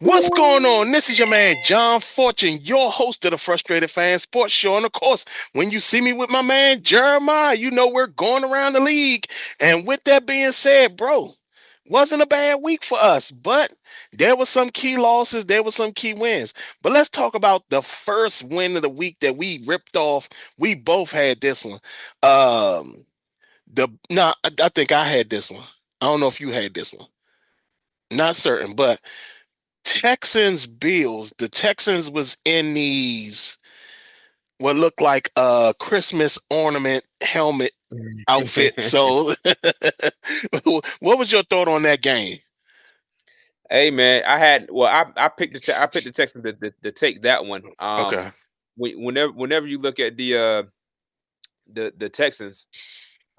What's going on? This is your man John Fortune, your host of the Frustrated Fan Sports Show. And of course, when you see me with my man Jeremiah, you know we're going around the league. And with that being said, bro, wasn't a bad week for us, but there were some key losses, there were some key wins. But let's talk about the first win of the week that we ripped off. We both had this one. I think I had this one. I don't know if you had this one. Not certain, but Texans Bills. The Texans was in these what looked like a Christmas ornament helmet outfit. So, what was your thought on that game? Hey man, I picked the Texans to take that one. Okay. Whenever you look at the Texans,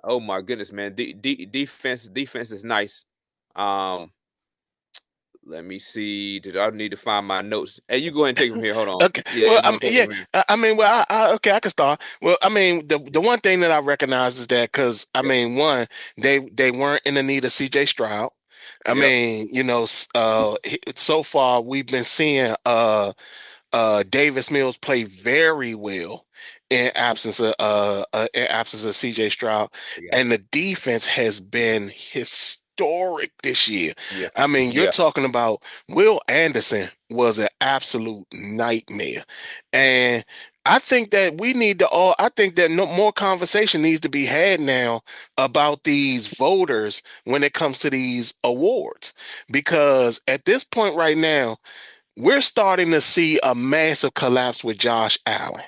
oh my goodness, man, defense is nice. Let me see. Did I need to find my notes? Hey, you go ahead and take it from here. Hold on. Okay. Yeah, Well, okay, I can start. Well, I mean, the one thing that I recognize is that because one, they weren't in the need of C.J. Stroud. I mean, so far we've been seeing Davis Mills play very well in absence of C.J. Stroud, and the defense has been historic this year. Yeah. I mean, you're talking about Will Anderson was an absolute nightmare, and I think that more conversation needs to be had now about these voters when it comes to these awards, because at this point right now, we're starting to see a massive collapse with Josh Allen.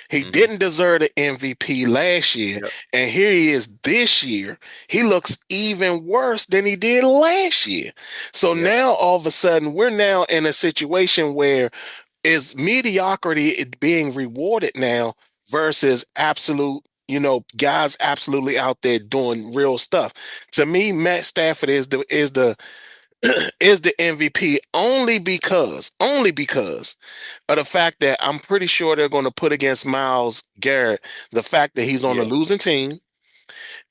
He didn't deserve the MVP last year, and here he is this year. He looks even worse than he did last year. So now all of a sudden, we're now in a situation where is mediocrity being rewarded now versus absolute, guys absolutely out there doing real stuff. To me, Matt Stafford is the is the MVP only because of the fact that I'm pretty sure they're going to put against Myles Garrett the fact that he's on a losing team,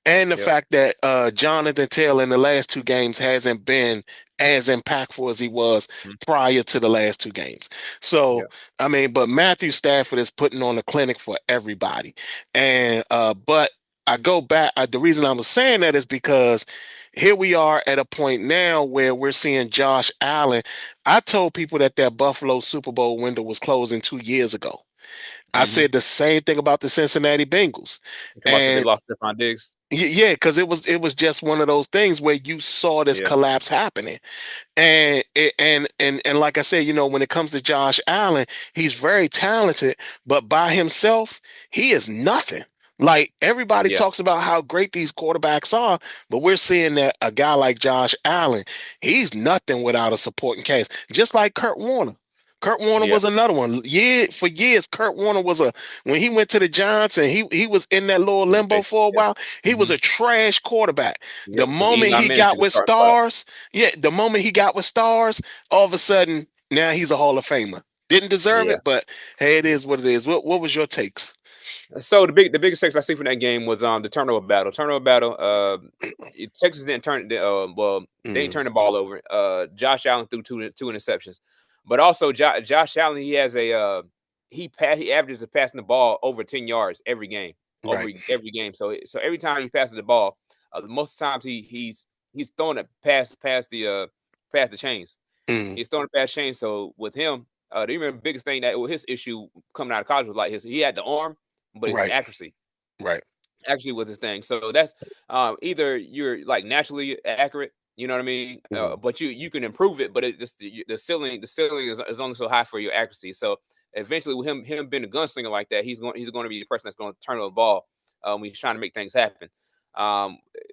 and the fact that Jonathan Taylor in the last two games hasn't been as impactful as he was prior to the last two games. So, I mean, but Matthew Stafford is putting on a clinic for everybody. And but I go back, the reason I was saying that is because here we are at a point now where we're seeing Josh Allen. I told people that Buffalo Super Bowl window was closing 2 years ago. I said the same thing about the Cincinnati Bengals. And they lost Stephon Diggs. Yeah, because it was just one of those things where you saw this collapse happening, and like I said, when it comes to Josh Allen, he's very talented, but by himself, he is nothing. Like everybody talks about how great these quarterbacks are, but we're seeing that a guy like Josh Allen, he's nothing without a supporting cast, just like Kurt Warner. Kurt Warner was another one. For years, Kurt Warner was when he went to the Giants and he was in that little limbo for a while, he was a trash quarterback. The moment he got with stars, all of a sudden, now he's a Hall of Famer. Didn't deserve it, but hey, it is what it is. What was your takes? So the biggest takes I see from that game was the turnover battle. Texas didn't turn they didn't turn the ball over. Josh Allen threw two interceptions. But also, Josh Allen, he has he averages passing the ball over 10 yards every game, every game. So every time he passes the ball, most of the times he's throwing it past the chains. He's throwing it past chains. So with him, the biggest thing that his issue coming out of college was like he had the arm, but it's accuracy. Actually was his thing. So that's either you're like naturally accurate. You know what I mean? But you can improve it, but it just the ceiling is only so high for your accuracy. So eventually, with him being a gunslinger like that, he's going to be the person that's going to turn over the ball when he's trying to make things happen.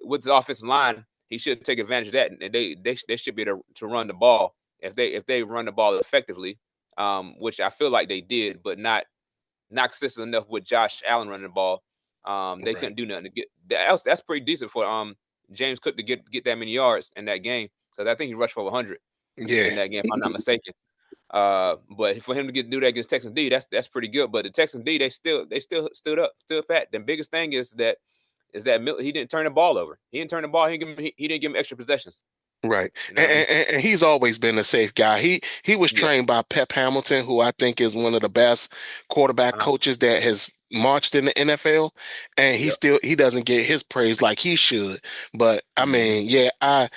With the offensive line, he should take advantage of that, and they should be able to run the ball if they run the ball effectively, which I feel like they did, but not consistent enough with Josh Allen running the ball. They Right. couldn't do nothing to get that. That's pretty decent for James Cook to get that many yards in that game because I think he rushed for 100 Yeah. in that game, if I'm not mistaken. But for him to do that against Texans D, that's pretty good. But the Texans D, they still stood up, still pat. The biggest thing is that he didn't turn the ball over. He didn't turn the ball. He didn't give him extra possessions. Right. You know And, what I mean? and he's always been a safe guy. He was Yeah. trained by Pep Hamilton, who I think is one of the best quarterback Uh-huh. coaches that has marched in the NFL. And Yep. he doesn't get his praise like he should. But I Hmm. mean, yeah, I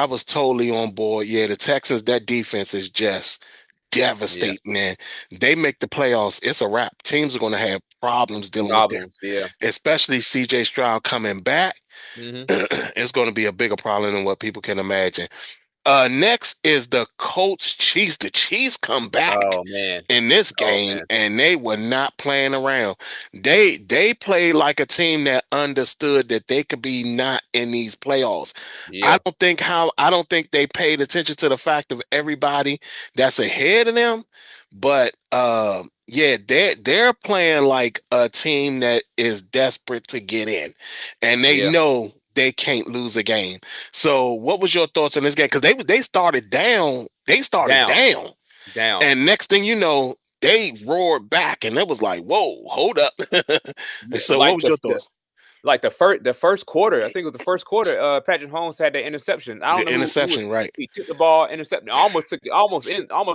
was totally on board. Yeah, the Texans, that defense is just Yeah. devastating, man. They make the playoffs, it's a wrap. Teams are going to have problems dealing with them, Problems. Yeah. especially CJ Stroud coming back. Hmm. It's going to be a bigger problem than what people can imagine. Next is the Colts Chiefs. The Chiefs come back Oh man. in this Oh game, man. and they were not playing around. They played like a team that understood that they could be not in these playoffs. Yeah. I don't think they paid attention to the fact of everybody that's ahead of them. But yeah, they're playing like a team that is desperate to get in, and they Yeah. know they can't lose a game. So, what was your thoughts on this game? Because they started down, Down. Down. and next thing you know, they roared back, and it was like, "Whoa, hold up!" And Yeah, so, what was your thoughts? like the first quarter. I think it was the first quarter. Patrick Holmes had that interception. I don't The know who interception, was. right, He took the ball, intercepted. Almost took it, almost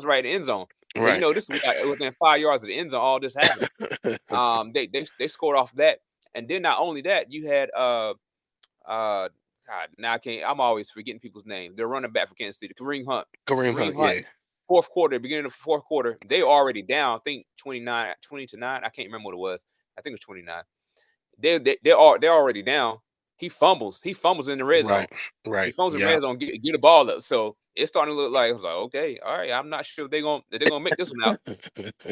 right in the end zone. And right, this was like within 5 yards of the end zone. All this happened. They scored off that, and then not only that, you had God, now I can't. I'm always forgetting people's names. They're running back for Kansas City, Kareem Hunt. Kareem Kareem Hunt, Hunt. yeah, Fourth quarter, beginning of the fourth quarter, they already down. I think 20 to 9. I can't remember what it was. I think it was 29. They're already down. He fumbles. He fumbles in the red zone. right, He right, fumbles in the yeah, red zone. Get the ball up. So it's starting to look like I was like, okay, all right. I'm not sure if they're gonna make this one out,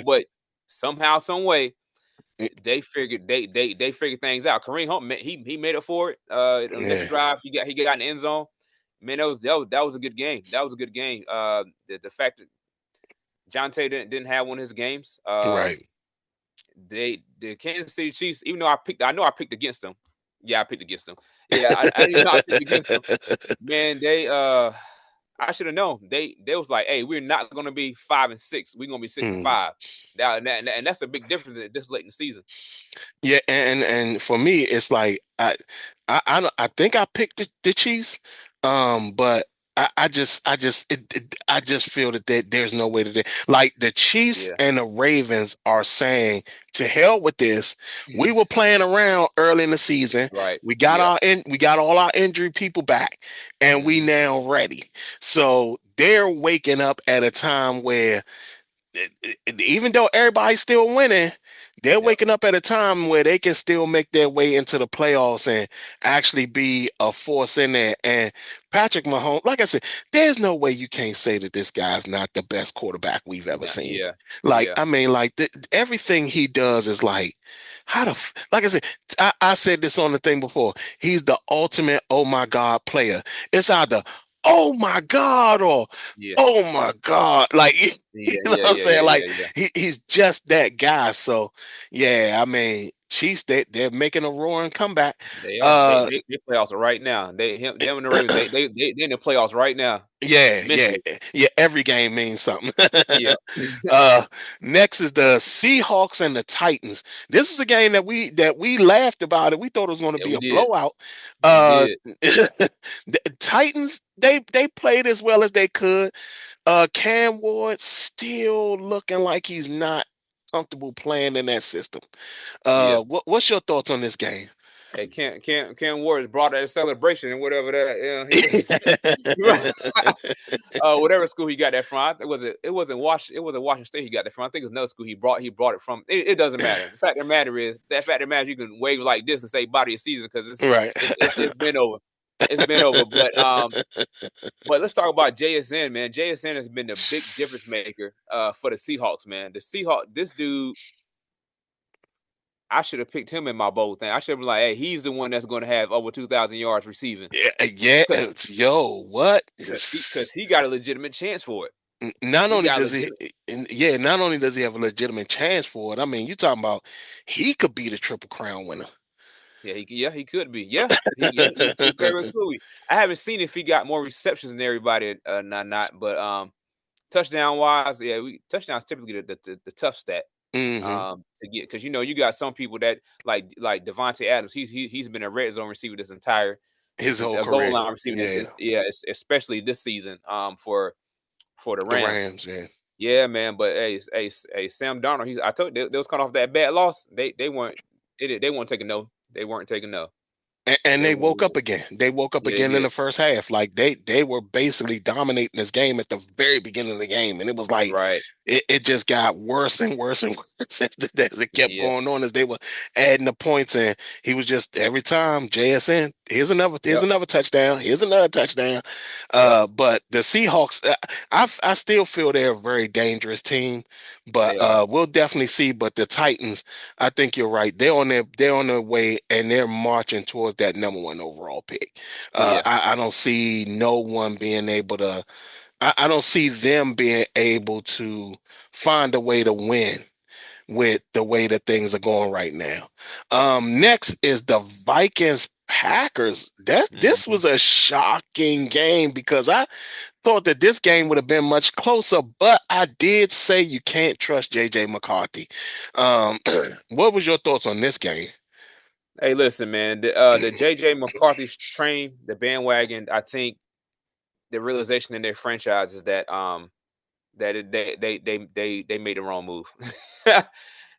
but somehow, some way, they figured things out. Kareem Hunt, he made it for it. On the next yeah, drive, he got in the end zone. Man, that was a good game. That was a good game. The fact that John Tay didn't have one of his games. right. The Kansas City Chiefs, even though I know I picked against them. Yeah, I picked against them. Yeah, I didn't know I picked against them. Man, I should have known. They was like, hey, we're not gonna be 5-6. We're gonna be six and Mm. five. And that's a big difference this late in the season. Yeah, and for me, it's like I think I picked the Chiefs, but I just feel that there's no way to do. Like the Chiefs Yeah. and the Ravens are saying, to hell with this. We were playing around early in the season. Right. We Yeah. we got all our injured people back, and we Hmm. now ready. So they're waking up at a time where even though everybody's still winning, they're Yep. waking up at a time where they can still make their way into the playoffs and actually be a force in there. And Patrick Mahomes, like I said, there's no way you can't say that this guy's not the best quarterback we've ever Yeah. seen. Yeah. Like, Yeah. I mean, like everything he does is like, like I said, I said this on the thing before. He's the ultimate oh my God player. It's either oh my God or Yeah. oh my God. Like, you Yeah. know Yeah. what I'm Yeah. saying? Yeah. Like, Yeah. Yeah. he's just that guy. So, yeah, I mean, Chiefs, they're making a roaring comeback. They are. They Uh, they playoffs right now. Them and the Ravens. They in the playoffs right now. yeah, yeah, Mentally. yeah. Every game means something. Yeah. uh, Next is the Seahawks and the Titans. This was a game that we laughed about it. We thought it was going to Yeah. be We a did. blowout. We Uh, did. the Titans, they played as well as they could. Cam Ward still looking like he's not comfortable playing in that system. Yeah. What's your thoughts on this game? Hey, Ken Ward has brought that celebration and whatever that. Whatever school he got that from. It wasn't Washington State he got that from. I think it's another school he brought it from. It doesn't matter. The fact that matters you can wave like this and say body of season because Right. it's been over. It's been over. But let's talk about JSN, man. JSN has been the big difference maker for the Seahawks, man. This dude, I should have picked him in my bold thing. I should have been like, hey, he's the one that's going to have over 2,000 yards receiving. Yeah, yeah. Yo, what? Because he got a legitimate chance for it. Not He only got a does he, legitimate. yeah, not only does he have a legitimate chance for it. I mean, you talking about he could be the Triple Crown winner. He could be. Yeah, he very well could be. I haven't seen if he got more receptions than everybody, not. But touchdown wise, yeah, touchdowns typically the tough stat Hmm. to get because you got some people that like Devontae Adams. He's been a red zone receiver this entire His whole a goal career. line receiver. Yeah. Yeah, especially this season for the The Rams. Rams, yeah. Yeah, man. But hey, Sam Darnold. I told you they was coming off that bad loss. They weren't taking no. They weren't taking no. And They they woke up were, again. They woke up yeah, they again in did. the first half. Like they were basically dominating this game at the very beginning of the game. And it was like Right. it just got worse and worse and worse as it kept Yeah. going on as they were adding the points. And he was just every time JSN, here's Yep. another touchdown, here's another touchdown. Yep. But the Seahawks, I still feel they're a very dangerous team, but They are. we'll definitely see. But the Titans, I think you're right. They're on their way and they're marching towards that number one overall pick. Yeah. I don't see no one being able to. I don't see them being able to find a way to win with the way that things are going right now. Next is the Vikings Packers. This Hmm. was a shocking game because I thought that this game would have been much closer, but I did say you can't trust JJ McCarthy. Um, what was your thoughts on this game? Hey, listen, man. The JJ McCarthy train, the bandwagon. I think the realization in their franchise is that they made the wrong move.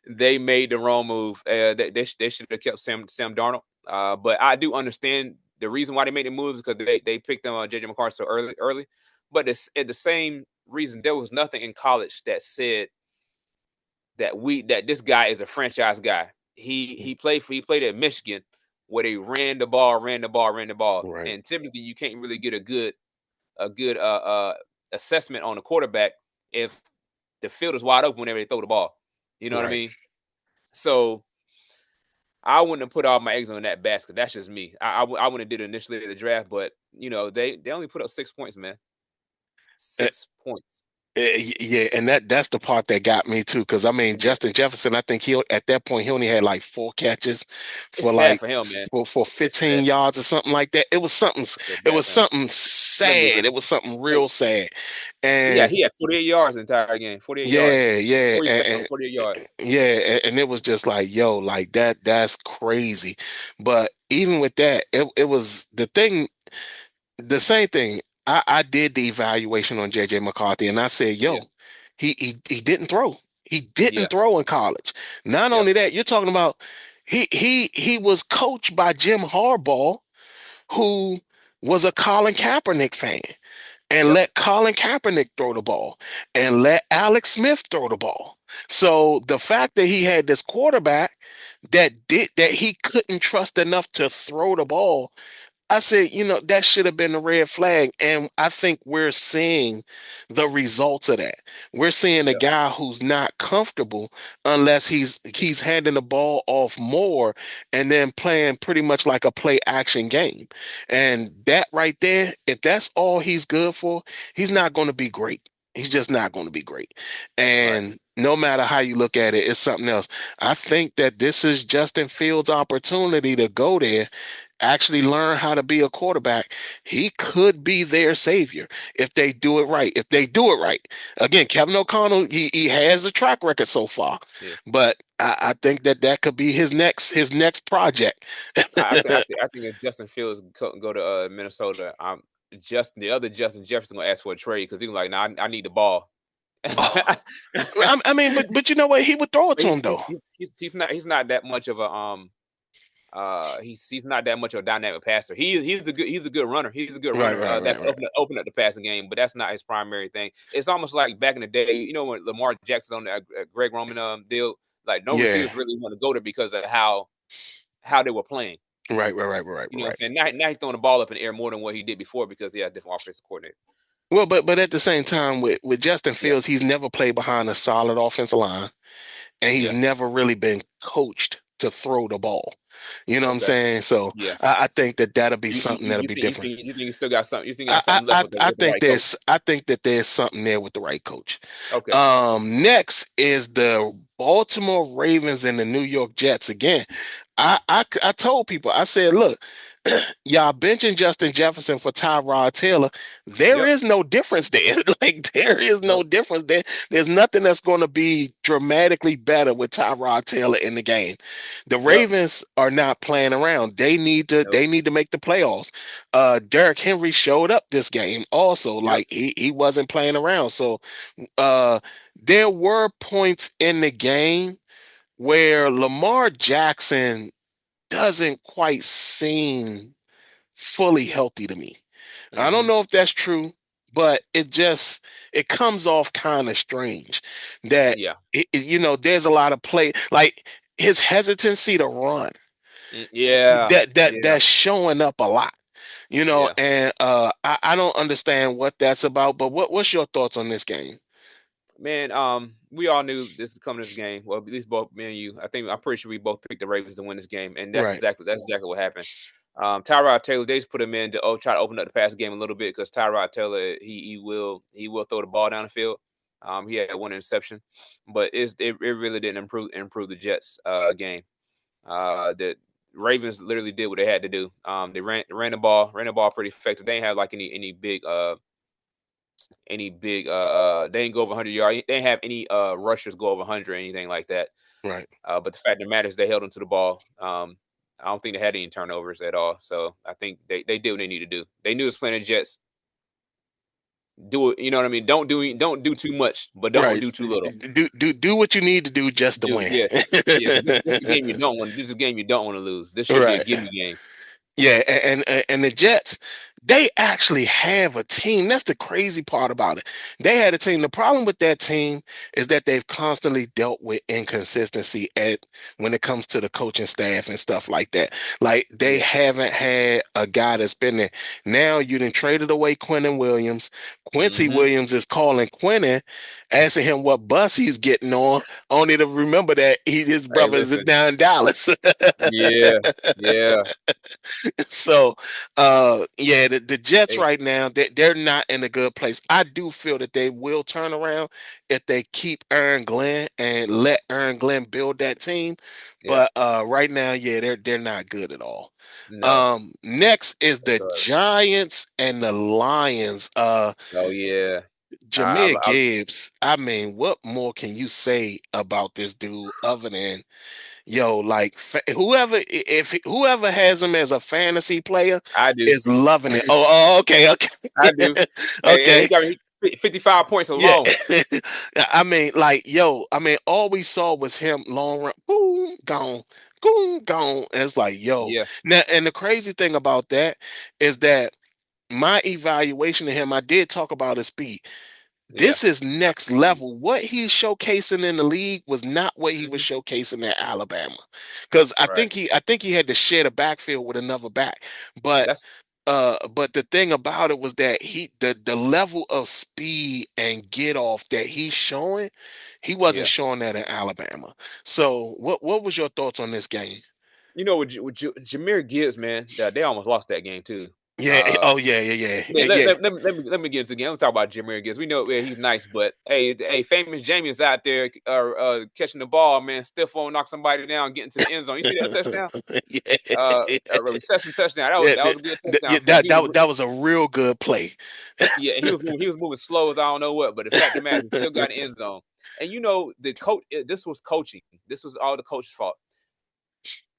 They made the wrong move. They should have kept Sam Darnold. But I do understand the reason why they made the moves because they picked them on JJ McCarthy so early. But it's at the same reason there was nothing in college that said that this guy is a franchise guy. He played at Michigan where they ran the ball, Right, and typically you can't really get a good assessment on the quarterback if the field is wide open whenever they throw the ball. You know what I right. mean? So I wouldn't have put all my eggs on that basket. That's just me. I wouldn't have did it initially at the draft, but they only put up 6 points, man. 6 points. Yeah, and that's the part that got me too. Because I mean, Yeah, Justin Jefferson, I think he at that point he only had like four catches it's for sad like for him, man. for It's 15 sad. yards or something like that. It was something. I feel It bad was for him. something Young sad. dude. It was something Young. real sad. He And had 48 yards the entire game. 48 yards. yeah, yeah, 40 receptions on 48 yards. yeah, and it was just like, yo, like that's crazy. But even with that, it was the thing. The same thing. I did the evaluation on JJ McCarthy and I said, Yeah. yo, he didn't throw. He Yeah. didn't throw in college. Not Yep. only that, you're talking about he was coached by Jim Harbaugh, who was a Colin Kaepernick fan, and Yep. let Colin Kaepernick throw the ball and let Alex Smith throw the ball. So the fact that he had this quarterback that he couldn't trust enough to throw the ball, I said, that should have been a red flag. And I think we're seeing the results of that. We're seeing a Yep. guy who's not comfortable unless he's handing the ball off more and then playing pretty much like a play action game. And that right there, if that's all he's good for, he's not going to be great. He's just not going to be great. Right. And no matter how you look at it, it's something else. I think that this is Justin Fields' opportunity to go there, actually learn how to be a quarterback. He could be their savior if they do it right. If they do it right. Again, Kevin O'Connell, he has a track record so far, Yeah. but I think that could be his next project. I think if Justin Fields go to Minnesota, the other Justin Jefferson gonna ask for a trade because he's like, nah, I need the ball. Oh, I mean, but you know what? He would throw it to he's, him he's, though. he's, he's not that much of a he's not that much of a dynamic passer. He's a good runner. He's a good Right, runner. right, That right, can right. open up the passing game, but that's not his primary thing. It's almost like back in the day, when Lamar Jackson on the Greg Roman deal, like no Yeah. receivers really want to go there because of how they were playing. Right, right, right, right, You know what right. I'm saying? Now he's throwing the ball up in the air more than what he did before because he had a different offensive coordinator. Well, but at the same time, with Justin Yeah, Fields, he's never played behind a solid offensive line, and he's yeah, never really been coached to throw the ball. You know what I'm okay, saying? So yeah. I think that that'll be You you something you that'll you be think you different. think you think you still got something? You think you I got I something left I with the I with the think right coach? there's something there with the right coach. Okay, Next is the Baltimore Ravens and the New York Jets. Again, I told people, I said, look, y'all benching Justin Jefferson for Tyrod Taylor. There Yep. is no difference there. Like there is no Nope. difference there. There's nothing that's going to be dramatically better with Tyrod Taylor in the game. The Yep. Ravens are not playing around. They need to Nope. they need to make the playoffs. Derrick Henry showed up this game also. Yep. Like he wasn't playing around. So uh there were points in the game where Lamar Jackson doesn't quite seem fully healthy to me. I don't Hmm. know if that's true, but it comes off kind of strange that Yeah. there's a lot of play like his hesitancy to run Yeah. Yeah. that's showing up a lot. Yeah. And I don't understand what that's about, but what's your thoughts on this game? Man, we all knew this was coming this game. Well, at least both me and you. I'm pretty sure we both picked the Ravens to win this game, and Right, that's exactly what happened. Tyrod Taylor, they just put him in to try to open up the pass game a little bit because Tyrod Taylor he will throw the ball down the field. He had one interception, but it really didn't improve the Jets game. The Ravens literally did what they had to do. They ran the ball pretty effective. They didn't have like any big they didn't go over 100 yards. They didn't have any rushers go over 100 or anything like that. right. But the fact that matters, they held onto the ball. I don't think they had any turnovers at all. So I think they did what they need to do. They knew it was playing the Jets. Do it, you know what I mean? Don't do too much, but don't Right. do too little. Do what you need to do just to Do win. yeah. Yeah, 'cause this is a game you don't want. This is a game you don't want to lose. This should be a Right. gimme game. Yeah, and the Jets, they actually have a team. That's the crazy part about it. They had a team. The problem with that team is that they've constantly dealt with inconsistency at when it comes to the coaching staff and stuff like that. Like they Yeah. haven't had a guy that's been there. Now you done traded away Quentin Williams. Quincy Hmm. Williams is calling Quentin, asking him what bus he's getting on, only to remember that his Hey, brother is listen. down in Dallas. Yeah. Yeah. So, yeah, the Jets Hey, right now, they're not in a good place. I do feel that they will turn around if they keep Aaron Glenn and let Aaron Glenn build that team. yeah. But right now, yeah, they're not good at all. No. Next is the Whatsoever. Giants and the Lions. Oh yeah. Jameer I Gibbs. I mean, what more can you say about this dude other than yo, like whoever has him as a fantasy player I do. is loving it. Oh, okay, okay, I do. Hey, he okay, got me 55 points yeah. alone. I mean, like, yo, I mean, all we saw was him long run, boom, gone, boom, gone. And it's like, yo, Yeah. now, and the crazy thing about that is that my evaluation of him, I did talk about his speed. Yeah. This is next level. What he's showcasing in the league was not what he was Hmm. showcasing at Alabama. Because Right. I think he had to share the backfield with another back. But That's but the thing about it was that the level of speed and get off that he's showing, he wasn't yeah. showing that in Alabama. So what was your thoughts on this game? Jameer Gibbs, man. They almost lost that game too. Yeah, Uh, oh yeah, yeah, yeah, Man, yeah, let me get into the game. Let's talk about Jameer Gibbs. We know he's nice, but hey, famous Jamie is out there catching the ball, man. Stiff on knock somebody down, getting to the end zone. You see that touchdown? yeah. A reception touchdown. Yeah, That was a good yeah, touchdown for him. that was a real good play. Yeah, and he was moving slow as I don't know what, but the fact of the matter, he still got an end zone. And the coach, this was coaching. This was all the coach's fault.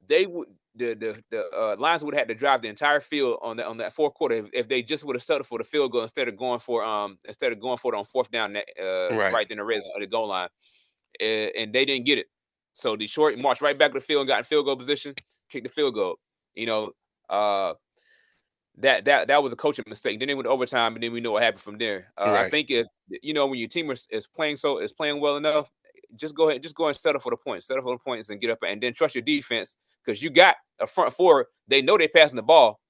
They would the Lions would have had to drive the entire field on that fourth quarter if they just would have settled for the field goal instead of going for it on fourth down Right, right in the red zone, the goal line, and they didn't get it. So Detroit marched right back to the field and got in field goal position, kicked the field goal. You know, uh, that was a coaching mistake. Then they went to overtime, and then we know what happened from there. I right, think if when your team is playing well enough, just go and settle for the points, settle for the points, and get up and then trust your defense because you got a front four. They know they're passing the ball.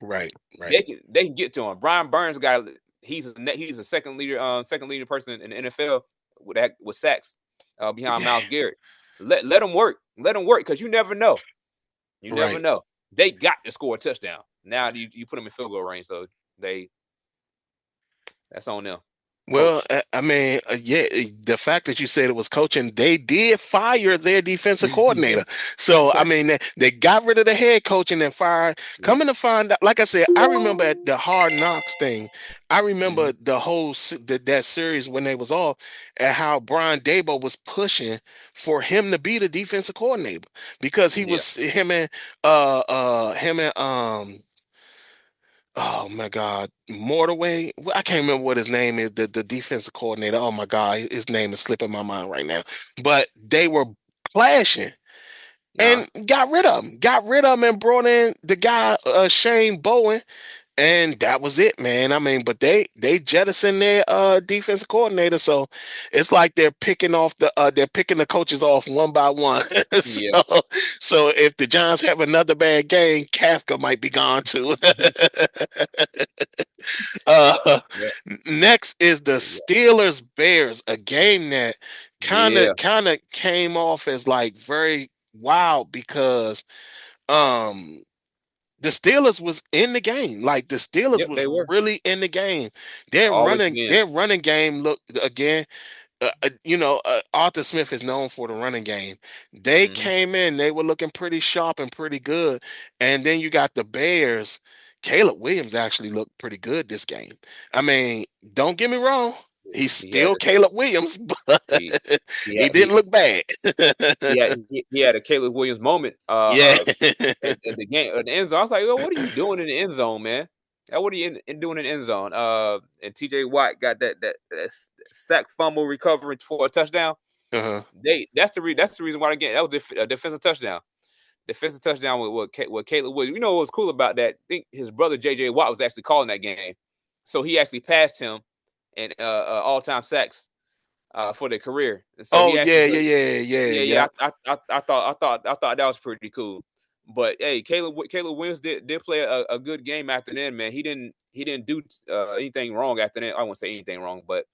right, right. They can get to him. Brian Burns got he's a second leading person in the NFL with sacks behind Yeah, Myles Garrett. Let them work. Let them work because you never know. You never right. know. They got to score a touchdown. Now you put them in field goal range, so that's on them. Well, I mean, yeah, the fact that you said it was coaching, they did fire their defensive coordinator. So, I mean, they got rid of the head coach and then fired. Yep. Coming to find out, like I said, I remember at the Hard Knocks thing. I Mm-hmm. remember the whole that series when they was off, and how Brian Dabo was pushing for him to be the defensive coordinator because he Yeah. was him and oh my God, Mortaway. Well, I can't remember what his name is. The defensive coordinator. Oh my God, his name is slipping my mind right now. But they were clashing Uh-huh. and got rid of him. Got rid of him and brought in the guy Shane Bowen, and that was it, man. I mean, but they jettisoned their defensive coordinator, so it's like they're picking the coaches off one by one. Yeah. So if the Giants have another bad game, Kafka might be gone too. Uh, Yeah. Next is the Yeah. Steelers Bears, a game that kind of Yeah. kind of came off as like very wild because um the Steelers was in the game. Like the Steelers Yep. was They were really in the game. all the way in. Their running game look again. Arthur Smith is known for the running game. They Mm-hmm. came in, they were looking pretty sharp and pretty good. And then you got the Bears. Caleb Williams actually looked pretty good this game. I mean, don't get me wrong, he's He had still Caleb Williams, but he he he had didn't look bad. he had a Caleb Williams moment Yeah. at the game at the end zone. I was like, "Yo, what are you doing in the end zone, man? What are you doing in the end zone?" And TJ Watt got that sack fumble recovery for a touchdown. Uh-huh. That's the reason why again that was a defensive touchdown. Defensive touchdown with Caleb Williams. You know what was cool about that? I think his brother JJ Watt was actually calling that game, so he actually passed him in all time sacks for their career. And so Oh he actually, yeah, yeah, yeah, yeah, yeah. yeah. I thought that was pretty cool. But hey, Caleb Williams did play a good game after then, man. He didn't do anything wrong after then. I won't say anything wrong, but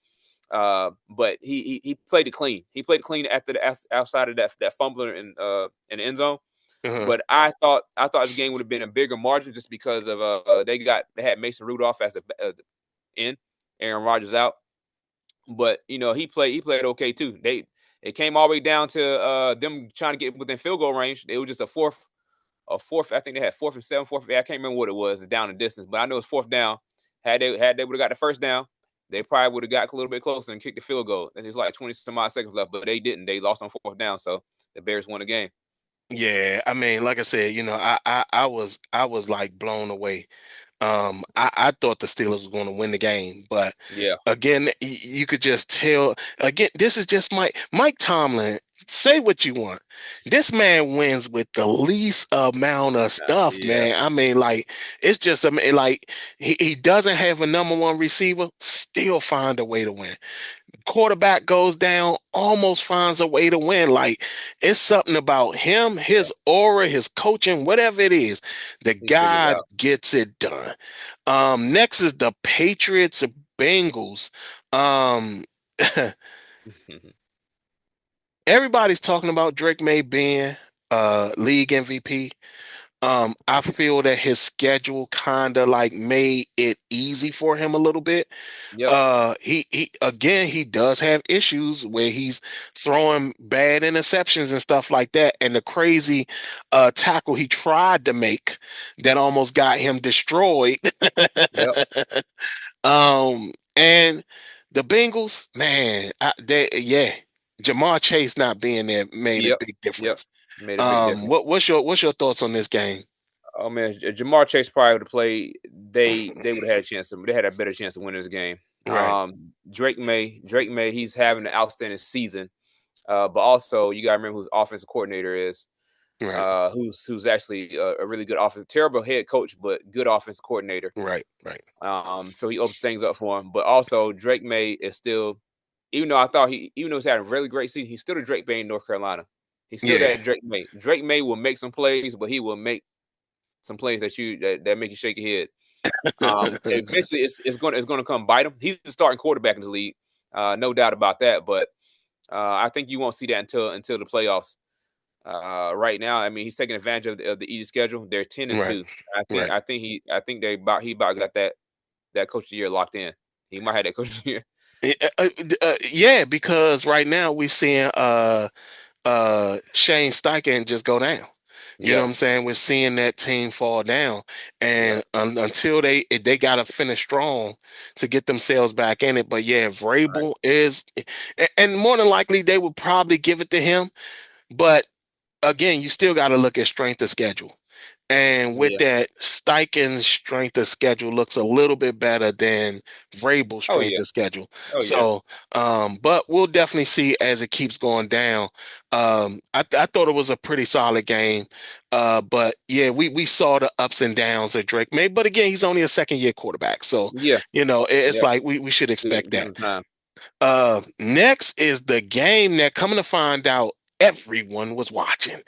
he played it clean. He played clean after outside of that fumbler in the end zone. Uh-huh. But I thought this game would have been a bigger margin just because of they had Mason Rudolph as the end, Aaron Rodgers out. But he played okay too. It came all the way down to them trying to get within field goal range. It was just a fourth. I think they had 4th and 7, I can't remember what it was, down the distance, but I know it's fourth down. Had they would have got the first down, they probably would have got a little bit closer and kicked the field goal. And there's like 20 some odd seconds left, but they didn't. They lost on fourth down, so the Bears won the game. Yeah, I mean, like I said, I was like blown away. I thought the Steelers was going to win the game, but Yeah, again, you could just tell. Again, this is just Mike Tomlin. Say what you want. This man wins with the least amount of stuff, yeah, man. I mean, like it's just I mean, like he doesn't have a number one receiver, still find a way to win. Quarterback goes down, almost finds a way to win. Like it's something about him, yeah. his aura, his coaching, whatever it is, the He figured it guy out. gets it done. Next is the Patriots Bengals. Um, Everybody's talking about Drake May being league MVP. I feel that his schedule kind of like made it easy for him a little bit. Yep, He again he does have issues where he's throwing bad interceptions and stuff like that, and the crazy tackle he tried to make that almost got him destroyed. yep, And the Bengals, man, Jamar Chase not being there made a yep, big yep. difference. Made a big difference. What's your thoughts on this game? Oh man, Jamar Chase probably would have played. They would have had a chance. They had a better chance of winning this game. Right, Drake May, he's having an outstanding season. But also you gotta remember who's offensive coordinator is. right, Who's actually a really good terrible head coach, but good offensive coordinator. right, right. So he opens things up for him. But also Drake May is still, even though he's had a really great season, he's still the Drake May in North Carolina. He's still Yeah. that Drake May. Drake May will make some plays, but he will make some plays that make you shake your head. Eventually, it's gonna come bite him. He's the starting quarterback in the league, no doubt about that. But I think you won't see that until the playoffs. Right now, I mean, he's taking advantage of the easy schedule. They're 10 and Right, 2. I think right. I think he I think he about got that coach of the year locked in. He might have that coach of the year. Yeah, because right now we're seeing Shane Steichen just go down. You know Yep. what I'm saying? We're seeing that team fall down, Yep. and until they got to finish strong to get themselves back in it. But yeah, if Right. Vrabel is, and more than likely they would probably give it to him. But again, you still got to look at strength of schedule. And with Yeah. that, Steichen's strength of schedule looks a little bit better than Vrabel's Oh strength yeah. of schedule. Oh yeah. So, but we'll definitely see as it keeps going down. I thought it was a pretty solid game. But yeah, we saw the ups and downs of Drake. Maybe, but again, he's only a second year quarterback. So, Yeah. it's Yep. like we should expect Give that. him time. Next is the game that coming to find out everyone was watching,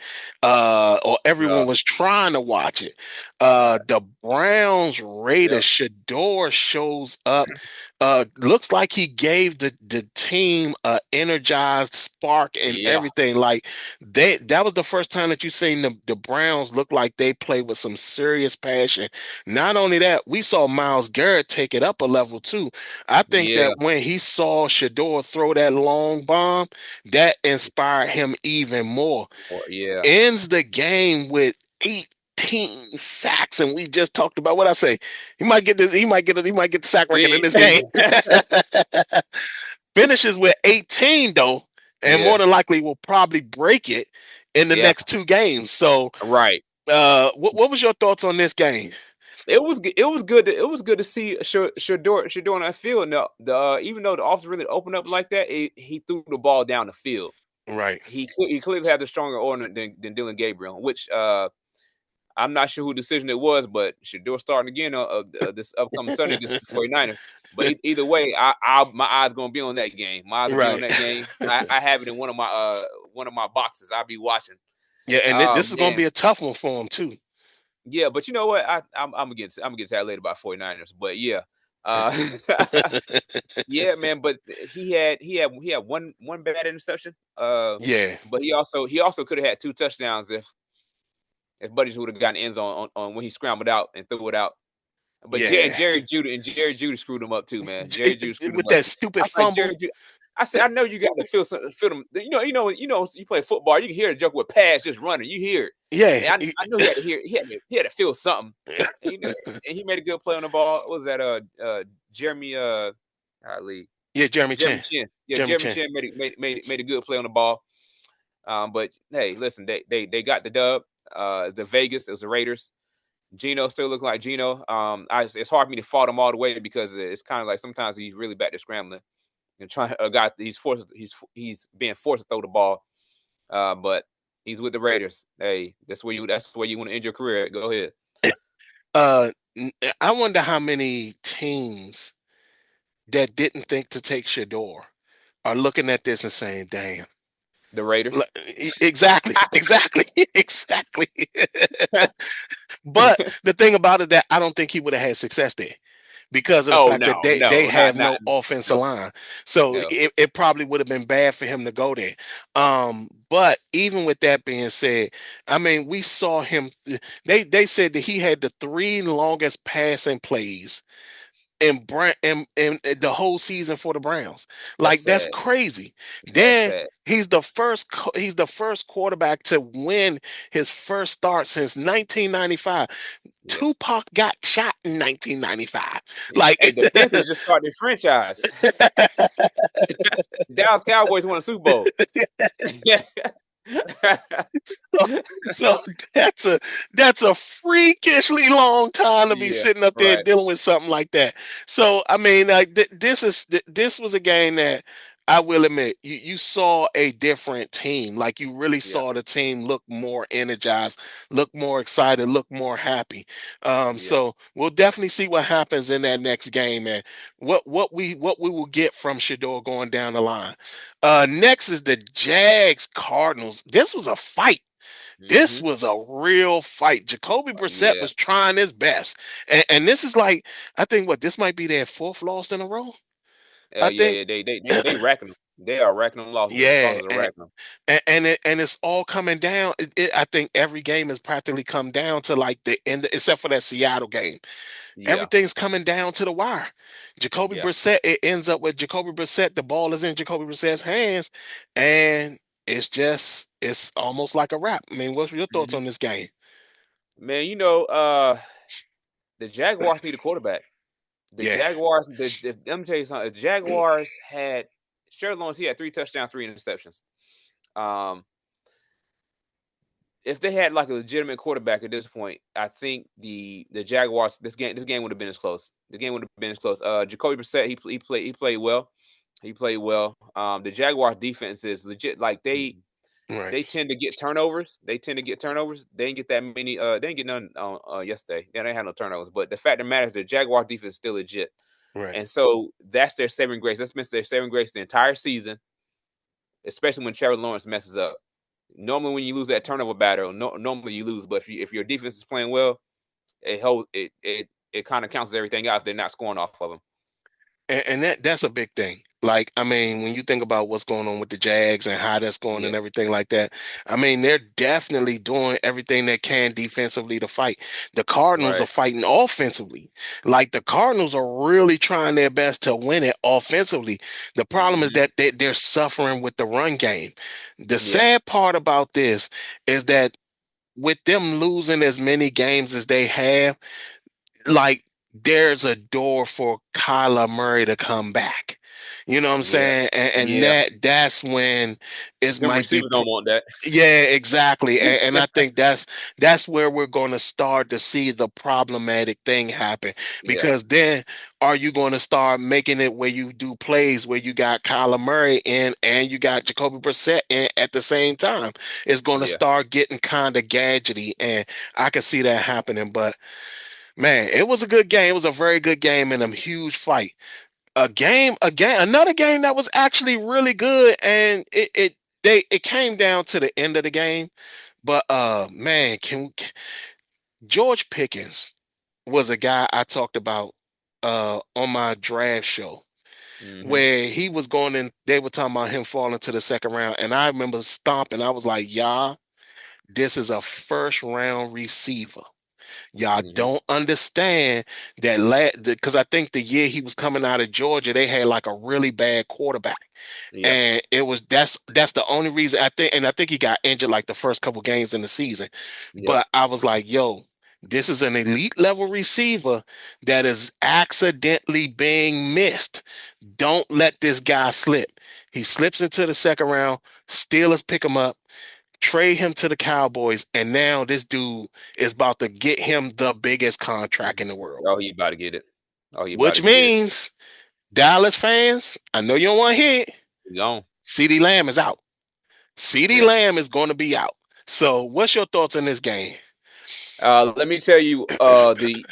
or Yeah. everyone was trying to watch it. Right. The Browns Raiders. Yep. Shador shows up. Looks like he gave the team a energized spark and Yeah. everything. Like that was the first time that you seen the Browns look like they play with some serious passion. Not only that, we saw Miles Garrett take it up a level too. I think Yeah. that when he saw Shador throw that long bomb, that inspired him even more. Or yeah. Ends the game with 18 sacks, and we just talked about what I say. He might get this. He might get the sack record in this game. Finishes with 18 though, and more Yeah. than likely will probably break it in the Yeah. next two games. So, Right. what was your thoughts on this game? It was good. It was good to see Shador on that field. Now, even though the offense really opened up like that, he threw the ball down the field. Right. He clearly had the stronger order than Dylan Gabriel, which I'm not sure who decision it was, but Shador starting again this upcoming Sunday against the 49ers. But either way, my eyes gonna be on that game. My eyes will be on Right. that game. I have it in one of my boxes. I'll be watching. Yeah, and Oh this is going to man, be a tough one for him too. yeah. But you know what? I'm gonna get to that later about 49ers. But yeah, uh, yeah, man. But he had one bad interception. Yeah. But he also could have had two touchdowns if Buddies would have gotten end zone on when he scrambled out and threw it out. But Yeah. Jerry Judy screwed him up too, man. Jerry Judy screwed him With up that too. stupid I was like fumble. Jerry Judy. I said, I know you got to feel them. You play football. You can hear the joke with pads just running. You hear it, Yeah. and I know he had to hear. He had to feel something, and, and he made a good play on the ball. What was that Jeremy Ali? Yeah, Jeremy Jeremy Chin. Chin. Yeah, Jeremy Jeremy Chin. Chin made a good play on the ball. But hey, listen, they got the dub. The Vegas, it was the Raiders. Gino still looking like Gino. It's hard for me to fault him all the way because it's kind of like sometimes he's really back to scrambling and trying. A guy he's being forced to throw the ball. But he's with the Raiders. Hey, that's where you want to end your career. Go ahead. Uh, I wonder how many teams that didn't think to take Shador are looking at this and saying, "Damn." The Raiders. Exactly, exactly, exactly. But the thing about it that I don't think he would have had success there because of the Oh fact that no, they no, not have not no offensive no line. So no. it probably would have been bad for him to go there. But even with that being said, I mean, we saw him. They said that he had the three longest passing plays in the whole season for the Browns. That's Like that's sad. crazy. That's Then sad. he's the first quarterback to win his first start since 1995. Yeah. Tupac got shot in 1995. Yeah. Like Hey, the Panthers just started their franchise. Dallas Cowboys won a Super Bowl. Yeah. so, so that's a freakishly long time to be Yeah, sitting up there right. dealing with something like that. So I mean, this was a game that I will admit you saw a different team. Like you really Yeah, saw the team look more energized, look more excited, look more happy. yeah. So we'll definitely see what happens in that next game and what we will get from Shador going down the line. Next is the Jags Cardinals. This was a fight. This Mhm. was a real fight. Jacoby Brissett Yeah. was trying his best. And this is like, I think this might be their fourth loss in a row. I Yeah, think yeah. They racking them. They are racking them losses. The Yeah, Falcons are racking them. and it's all coming down. I think every game has practically come down to like the end, except for that Seattle game. Yeah, Everything's coming down to the wire. Jacoby yeah. Brissett, it ends up with Jacoby Brissett. The ball is in Jacoby Brissett's hands, and it's almost like a wrap. I mean, what's your thoughts Hmm. on this game? Man, the Jaguars need a quarterback. The Yeah, Jaguars, let me tell you something. The Jaguars had Trevor Lawrence. He had 3 touchdowns, 3 interceptions. Um, if they had like a legitimate quarterback at this point, I think the Jaguars this game would have been as close. The game would have been as close. Jacoby Brissett he played well. He played well. The Jaguars defense is legit. Like right, they tend to get turnovers. They tend to get turnovers. They didn't get that many. They didn't get none yesterday. They didn't have no turnovers. But the fact of the matter is, the Jaguar defense is still legit, right. and so that's their saving grace. That's been their saving grace the entire season, especially when Trevor Lawrence messes up. Normally, when you lose that turnover battle, normally you lose. But if your defense is playing well, it kind of cancels everything out if they're not scoring off of them. And that's a big thing. Like, I mean, when you think about what's going on with the Jags and how that's going Yeah. and everything like that, I mean, they're definitely doing everything they can defensively to fight. The Cardinals are Right. fighting offensively. Like, the Cardinals are really trying their best to win it offensively. The problem is Hmm. that they're suffering with the run game. The Yeah. sad part about this is that with them losing as many games as they have, like there's a door for Kyler Murray to come back. You know what I'm Yeah. saying? And Yeah. that's when it Them might be receivers don't want that. yeah, exactly. And I think that's where we're going to start to see the problematic thing happen. Yeah. Because then are you going to start making it where you do plays where you got Kyler Murray in and you got Jacoby Brissett in at the same time? It's going to Yeah. start getting kind of gadgety, and I can see that happening. But man, it was a good game. It was a very good game and a huge fight. Another game that was actually really good, and it came down to the end of the game. But man, George Pickens was a guy I talked about on my draft show Hmm. where he was going in. They were talking about him falling to the second round, and I remember stomping. I was like, "Yeah, this is a first round receiver." Y'all Hmm. don't understand that because I think the year he was coming out of Georgia, they had like a really bad quarterback. Yep. And it was that's the only reason I think he got injured like the first couple games in the season. Yep. But I was like, yo, this is an elite level receiver that is accidentally being missed. Don't let this guy slip. He slips into the second round, Steelers pick him up, trade him to the Cowboys, and now this dude is about to get him the biggest contract in the world. Oh, he about to get it. Oh, he about Which to get it. means Dallas fans, I know you don't want to hear it. He gone. CeeDee Lamb is out. CeeDee Yeah. Lamb is going to be out. So, what's your thoughts on this game? Let me tell you, the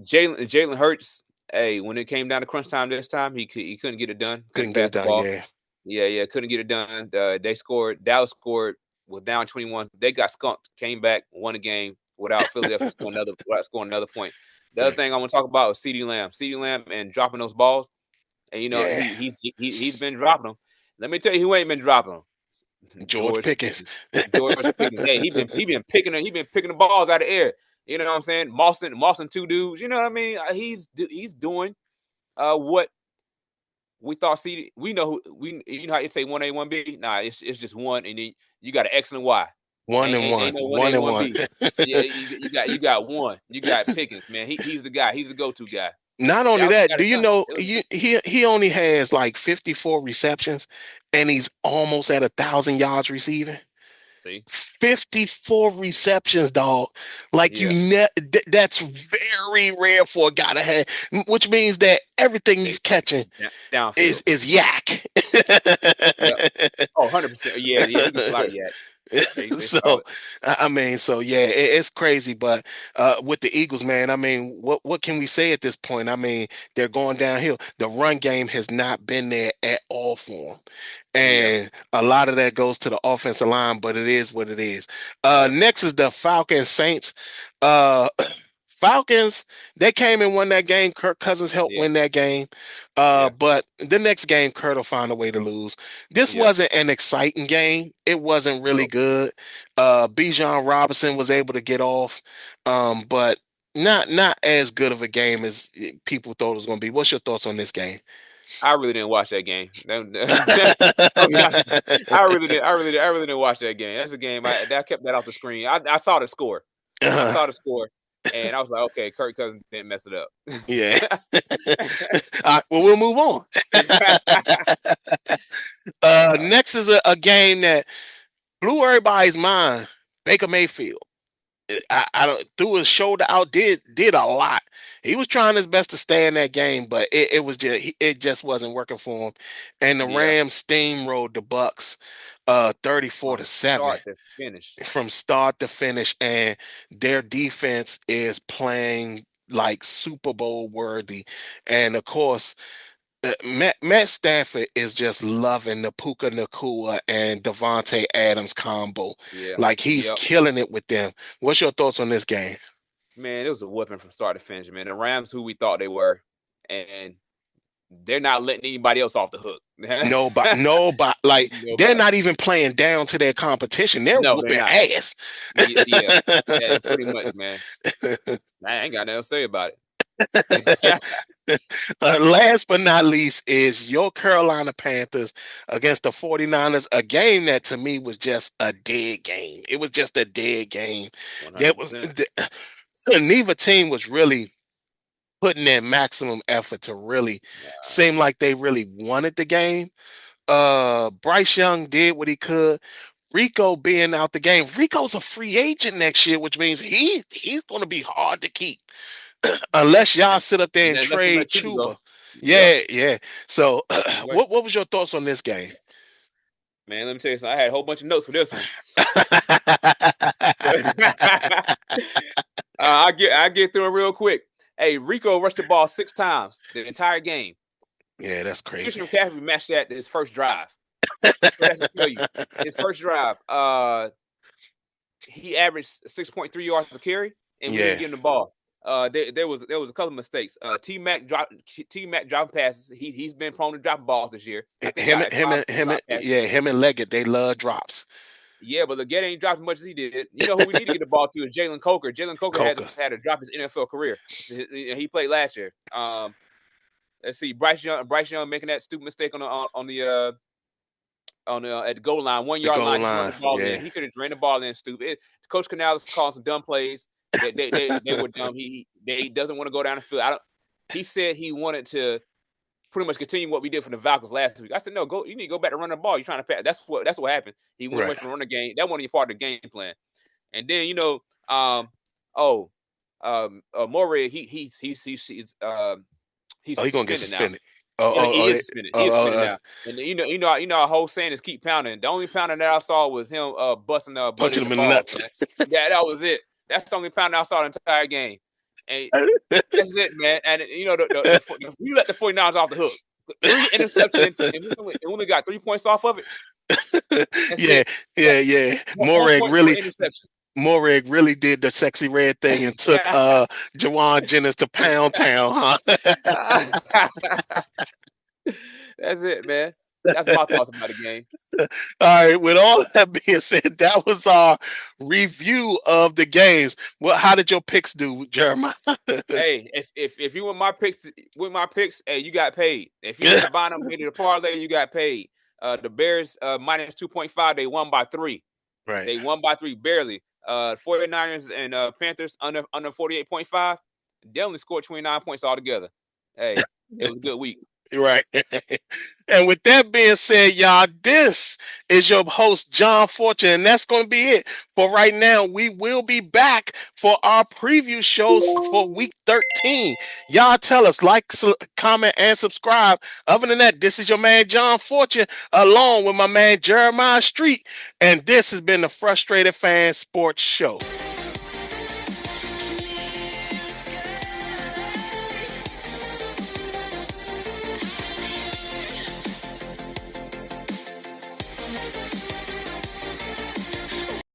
Jalen Hurts. Hey, when it came down to crunch time this time, he couldn't get it done. Couldn't Couldn't get pass it the done. ball. Yeah, Yeah, yeah, couldn't get it done. They scored. Dallas scored. Was down 21. They got skunked. Came back, won a game without Philadelphia scoring another point. The other right. thing I want to talk about is CeeDee Lamb. CeeDee Lamb and dropping those balls. And Yeah. he's been dropping them. Let me tell you who ain't been dropping them. George George Pickens. Pickens. George Pickens. Hey, he been picking the balls out of the air. You know what I'm saying? Mossing two dudes. You know what I mean? He's doing what we thought. We know who we. You know how you say 1A 1B? Nah, it's just one, and then you got an X and Y. One Ain't and ain't, one. ain't no 1A One and one one. B. Yeah, you got one. You got Pickens, man. He's the guy. He's the go-to guy. Not only Dallas that, got do it you done. know It was, he only has like 54 receptions and he's almost at 1,000 yards receiving? see, 54 receptions, dog. Like yeah, that's very rare for a guy to have, which means that everything he's catching downfield. is yak. Yep. Oh, 100%. Yeah, yeah. He gets a lot of yak. They So solid. I mean, so yeah, it's crazy. But with the Eagles, man, I mean, what can we say at this point? I mean, they're going downhill. The run game has not been there at all for them, Yeah. and a lot of that goes to the offensive line. But it is what it is. Yep. Next is the Falcons Saints. Uh, Falcons, they came and won that game. Kirk Cousins helped Yeah, win that game. yeah, But the next game, Kurt will find a way to lose. This yeah. wasn't an exciting game. It wasn't really No, good. Bijan Robinson was able to get off, but not as good of a game as people thought it was going to be. What's your thoughts on this game? I really didn't watch that game. I mean, I really did. I really didn't watch that game. That's a game I kept that off the screen. I saw the score. I Uh, saw the score, and I was like, okay, Kirk Cousins didn't mess it up. yeah. All right, well, we'll move on. Next is a game that blew everybody's mind. Baker Mayfield. I don't threw his shoulder out, did a lot. He was trying his best to stay in that game, but it was just it just wasn't working for him. And the Yeah, Rams steamrolled the Bucks 34 to from 7 start to finish. from start to finish, and their defense is playing like Super Bowl worthy. And of course, Matt Stafford is just loving the Puka Nakua and Devontae Adams combo. Yeah, Like he's yep. killing it with them. What's your thoughts on this game? Man, it was a weapon from start to finish. Man, the Rams, who we thought they were, and they're not letting anybody else off the hook. Nobody, like they're Nobody. not even playing down to their competition. They're No, they're whooping not. ass. Yeah, yeah, pretty much, man. I ain't got nothing to say about it. Last but not least is your Carolina Panthers against the 49ers, a game that to me was just a dead game. It was just a dead game. That was 100%. neither team was really putting in maximum effort to really seem like they really wanted the game. Bryce Young did what he could. Rico being out the game. Rico's a free agent next year, which means he's going to be hard to keep unless y'all And sit up there and unless we trade let Chuba go. Chuba. Yep. Yeah, yeah. So, Right. what was your thoughts on this game? Man, let me tell you something. I had a whole bunch of notes for this one. I get through it real quick. Hey, Rico rushed the ball 6 times the entire game. Yeah, that's crazy. Christian McCaffrey matched that his first drive. His first drive. He averaged 6.3 yards a carry, and we didn't Yeah, give him the ball. There was a couple of mistakes. T Mac dropping passes. He's been prone to drop balls this year. I think him, got like him, 5 or and 6 him, drop passes. yeah, him and Leggett, they love drops. Yeah, but Leggett ain't dropped as much as he did. You know who we need to get the ball to is Jalen Coker. Jalen Coker Coca. had to drop his NFL career. He played last year. Let's see, Bryce Young making that stupid mistake on the at the goal line, 1 The yard goal line, just run the line. ball in. Yeah. He could have drained the ball in. Stupid. Coach Canales called some dumb plays. They were dumb. He doesn't want to go down the field. He said he wanted to pretty much continue what we did for the Falcons last week. I said, no, go. You need to go back to running the ball. You're trying to pass. That's what happened. He went away Right. from running the game. That wasn't part of the game plan. And then Morey, he's Oh, he gonna get suspended now. suspended. Oh, Yeah, he oh, is suspended. He is suspended oh, now. And our whole saying is keep pounding. The only pounding that I saw was him busting Buddy punching in the him in the balls, nuts. man. Yeah, that was it. That's the only pounding I saw the entire game. And that's it, man. And we let the 49ers off the hook. 3 interceptions, and we only got 3 points off of it. That's Yeah, it. yeah. 1 point per interception. Moreg really did the sexy red thing and took Jawan Jennings to Pound Town, huh? That's it, man. That's my thoughts about the game. All right. With all that being said, that was our review of the games. Well, how did your picks do, Jeremiah? Hey, if you want my picks, hey, you got paid. If you combine them into the parlay, you got paid. The Bears minus 2.5, they won by 3. Right. They won by 3 barely. 49ers and Panthers under 48.5. They only scored 29 points altogether. Hey, it was a good week. Right. And with that being said, y'all, this is your host, John Fortune, and that's going to be it for right now. We will be back for our preview shows for week 13. Y'all tell us, like, comment, and subscribe. Other than that, this is your man, John Fortune, along with my man, Jeremiah Street, and this has been the Frustrated Fan Sports Show.